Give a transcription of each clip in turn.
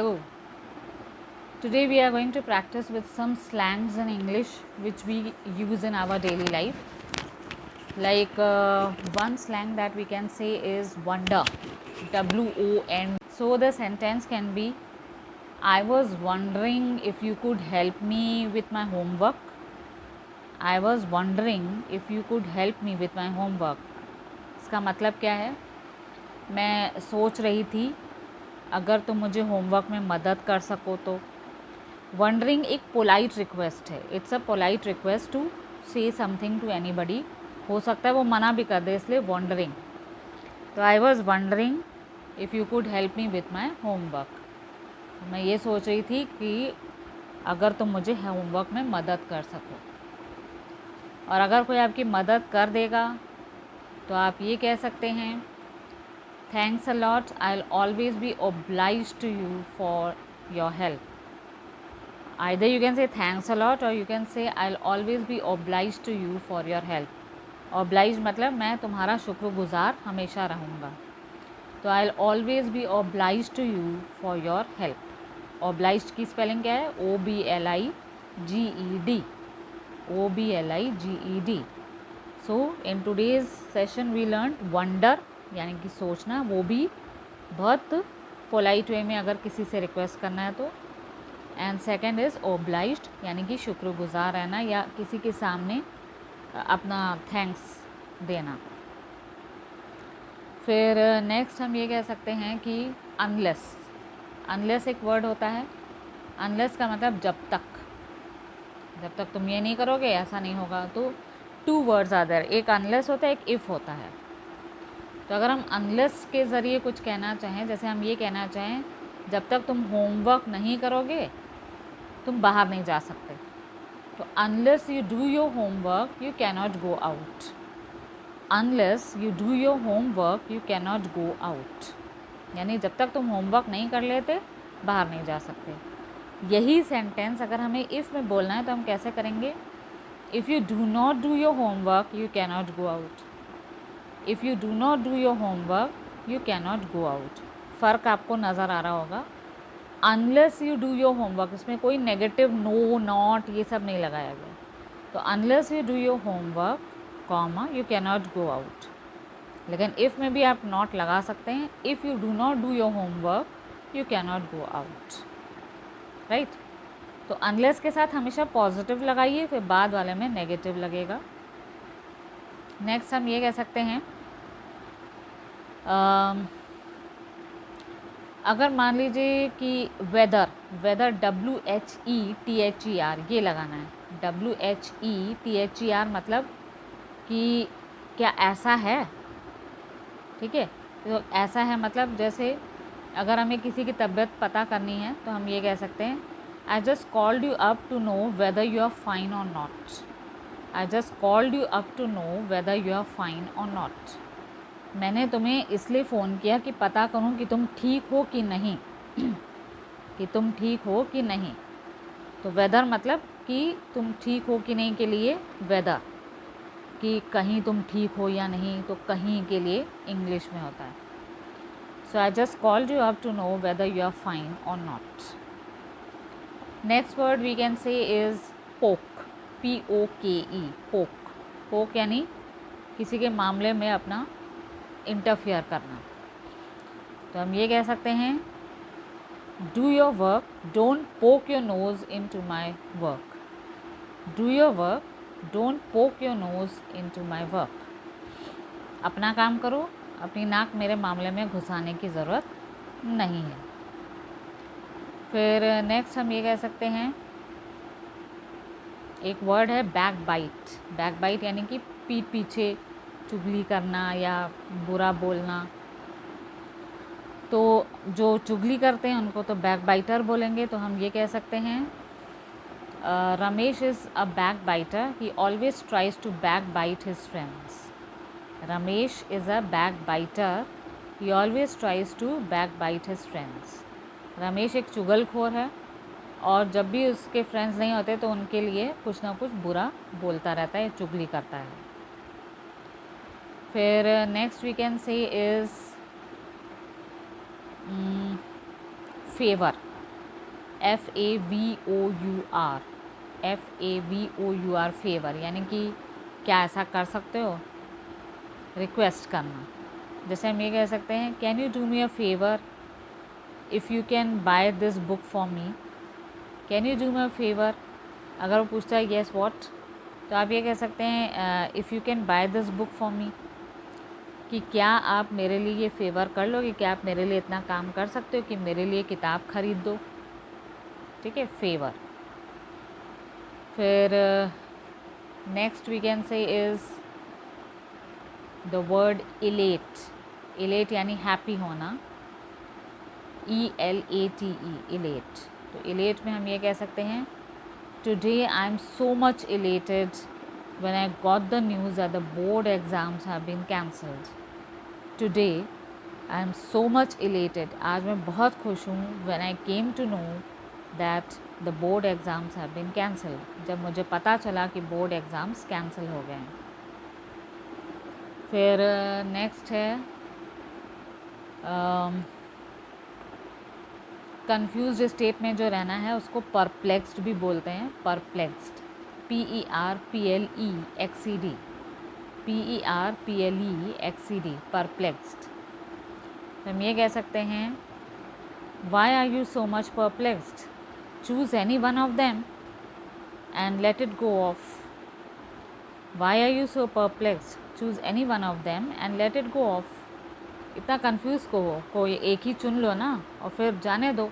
Hello. Today we are going to practice with some slangs in English which we use in our daily life. Like one slang that we can say is wonder, W-O-N. So the sentence can be, I was wondering if you could help me with my homework. I was wondering if you could help me with my homework. इसका मतलब क्या है? मैं सोच रही थी अगर तुम मुझे होमवर्क में मदद कर सको तो. वंडरिंग एक पोलाइट रिक्वेस्ट है. It's a polite request to say something to anybody. हो सकता है वो मना भी कर दे, इसलिए वंडरिंग. तो I was wondering if you could help me with my homework. मैं ये सोच रही थी कि अगर तुम मुझे होमवर्क में मदद कर सको. और अगर कोई आपकी मदद कर देगा तो आप ये कह सकते हैं, thanks a lot, I will always be obliged to you for your help. Either you can say thanks a lot or you can say I'll always be obliged to you for your help. Obliged मतलब मैं तुम्हारा शुक्रगुजार हमेशा रहूँगा. तो I'll always be obliged to you for your help. Obliged की spelling क्या है? O-B-L-I-G-E-D. O-B-L-I-G-E-D. So in today's session we learned wonder यानी कि सोचना, वो भी बहुत पोलाइट वे में अगर किसी से रिक्वेस्ट करना है तो. एंड सेकेंड इज़ ओब्लाइज्ड यानी कि शुक्रगुजार रहना या किसी के सामने अपना थैंक्स देना. फिर नेक्स्ट हम ये कह सकते हैं कि अनलेस. अनलेस एक वर्ड होता है. अनलेस का मतलब जब तक तुम ये नहीं करोगे ऐसा नहीं होगा. तो टू वर्ड्स आर देयर. एक अनलेस होता है, एक इफ़ होता है. तो अगर हम अनलेस के ज़रिए कुछ कहना चाहें, जैसे हम ये कहना चाहें जब तक तुम होमवर्क नहीं करोगे तुम बाहर नहीं जा सकते. तो unless you do your homework you cannot go out. Unless you do your homework you cannot go out यानी जब तक तुम होमवर्क नहीं कर लेते बाहर नहीं जा सकते. यही सेंटेंस अगर हमें इफ़ में बोलना है तो हम कैसे करेंगे? If you do not do your homework you cannot go out. If you do not do your homework you cannot go out. फ़र्क आपको नज़र आ रहा होगा. Unless you do your homework, इसमें कोई नेगेटिव नो नॉट ये सब नहीं लगाया गया. तो unless you do your homework comma you cannot go out. लेकिन इफ़ में भी आप नॉट लगा सकते हैं. If you do not do your homework you cannot go out. Right. तो अनलेस के साथ हमेशा पॉजिटिव लगाइए, फिर बाद वाले में नेगेटिव लगेगा. नेक्स्ट हम ये कह सकते हैं, अगर मान लीजिए कि वेदर WHETHER ये लगाना है. WHETHER मतलब कि क्या ऐसा है. ठीक है. तो ऐसा है मतलब जैसे अगर हमें किसी की तबीयत पता करनी है तो हम ये कह सकते हैं, I just called you up to know whether you are fine or not. I just called you up to know whether you are fine or not. मैंने तुम्हें इसलिए फ़ोन किया कि पता करूं कि तुम ठीक हो कि नहीं कि तुम ठीक हो कि नहीं. तो वेदर मतलब कि तुम ठीक हो कि नहीं के लिए वेदर, कि कहीं तुम ठीक हो या नहीं, तो कहीं के लिए इंग्लिश में होता है. So I just called you up to know whether you are fine or not. Next word we can say is poke. POKE. पोक. पोक यानी किसी के मामले में अपना इंटरफियर करना. तो हम ये कह सकते हैं, do your work, don't poke your nose into my work. Do your work, don't poke your nose into my work. अपना काम करो, अपनी नाक मेरे मामले में घुसाने की ज़रूरत नहीं है. फिर नेक्स्ट हम ये कह सकते हैं, एक वर्ड है बैक बाइट. बैक बाइट यानी कि पीठ पीछे चुगली करना या बुरा बोलना. तो जो चुगली करते हैं उनको तो बैक बाइटर बोलेंगे. तो हम ये कह सकते हैं, Ramesh is a backbiter, he always tries to backbite his friends. Ramesh is a backbiter, he always tries to backbite his friends. Ramesh एक चुगलखोर है और जब भी उसके फ्रेंड्स नहीं होते तो उनके लिए कुछ ना कुछ बुरा बोलता रहता है, चुगली करता है. फिर next we can say is favour. FAVOUR, FAVOUR, favour, यानी कि क्या ऐसा कर सकते हो, रिक्वेस्ट करना। जैसे हम ये कह सकते हैं, can you do me a favour if you can by this book for me, can you do me a favour. अगर वो पूछता है येस व्हाट, तो आप ये कह सकते हैं if you can by this book for me, कि क्या आप मेरे लिए ये फेवर कर लोगे, क्या आप मेरे लिए इतना काम कर सकते हो कि मेरे लिए किताब खरीद दो, ठीक है, फेवर। फिर next we can say is the word elate, elate यानी हैप्पी होना, ELATE, इलेट। तो इलेट में हम ये कह सकते हैं, today I am so much elated when I got the news that the board exams have been cancelled. Today I am so much elated, आज मैं बहुत खुश हूँ, when I came to know that the board exams have been cancelled, जब मुझे पता चला कि बोर्ड एग्ज़ाम्स कैंसिल हो गए हैं। फिर नेक्स्ट है कंफ्यूज्ड स्टेट में जो रहना है उसको परप्लेक्स्ड भी बोलते हैं, परप्लेक्स्ड, PERPLEXED, PERPLEXED, परप्लेक्स्ड। हम ये कह सकते हैं, why are you so much perplexed, choose any one of them and let it go off. Why are you so perplexed, choose any one of them and let it go off. इतना confuse को हो, कोई एक ही चुन लो ना और फिर जाने दो,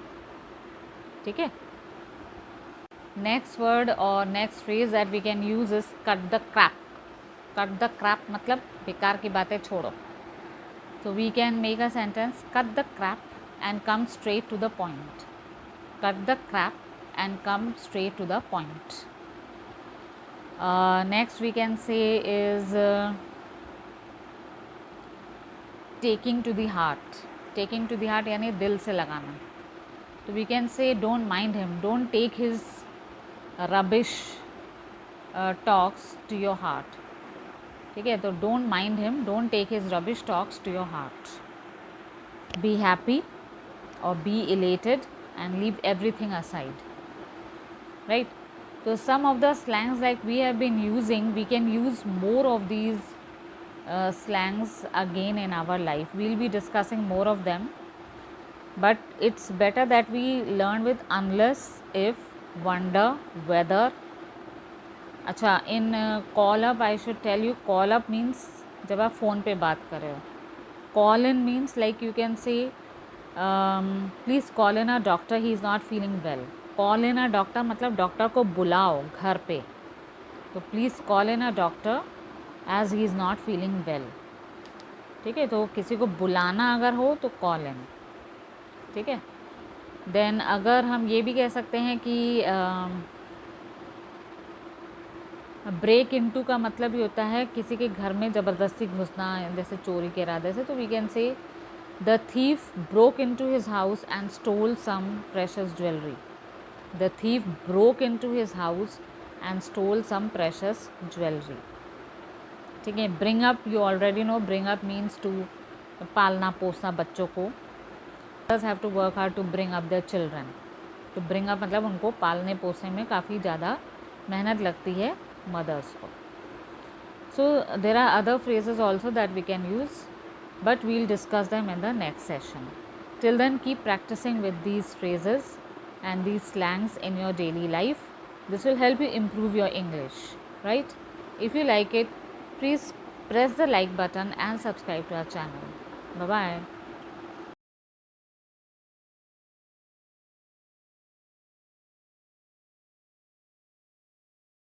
ठीक है। नेक्स्ट वर्ड और next phrase that we can use is cut the crap. Cut the crap मतलब बेकार की बातें छोड़ो। तो we can make a sentence, cut the crap and come straight to the point. Cut the crap and come straight to the point. Next we can say is taking to the heart. Taking to the heart यानी दिल से लगाना। तो we can से don't mind him, don't take his rubbish talks to your heart, ठीक है। तो don't mind him, don't take his rubbish talks to your heart. Be happy और be elated and leave everything aside, right. So some of the slangs like we have been using, we can use more of these slangs again in our life. We'll be discussing more of them, but it's better that we learn with unless, if, wonder, whether. अच्छा, in call up I should tell you, call up means जब आप phone पे बात कर रहे हो। call in means like you can say please call in a doctor, he is not feeling well. Call in a doctor मतलब doctor को बुलाओ घर पे। तो please call in a doctor as he is not feeling well, ठीक है। तो किसी को बुलाना अगर हो तो कॉल इन, ठीक है। देन अगर हम ये भी कह सकते हैं कि ब्रेक इनटू का मतलब ही होता है किसी के घर में ज़बरदस्ती घुसना, जैसे चोरी के इरादे से। तो we can say the thief broke into his house and stole some precious jewellery. The thief broke into his house and stole some precious jewelry, ठीक है। Bring up, you already know, bring up means to पालना पोसना बच्चों को। Mothers have to work hard to bring up their children. तो bring up मतलब उनको पालने पोसने में काफ़ी ज़्यादा मेहनत लगती है मदर्स को। So there are other phrases also that we can use, but we'll discuss them in the next session. Till then, keep practicing with these phrases and these slangs in your daily life. This will help you improve your English, right? If you like it, please press the like button and subscribe to our channel. Bye bye.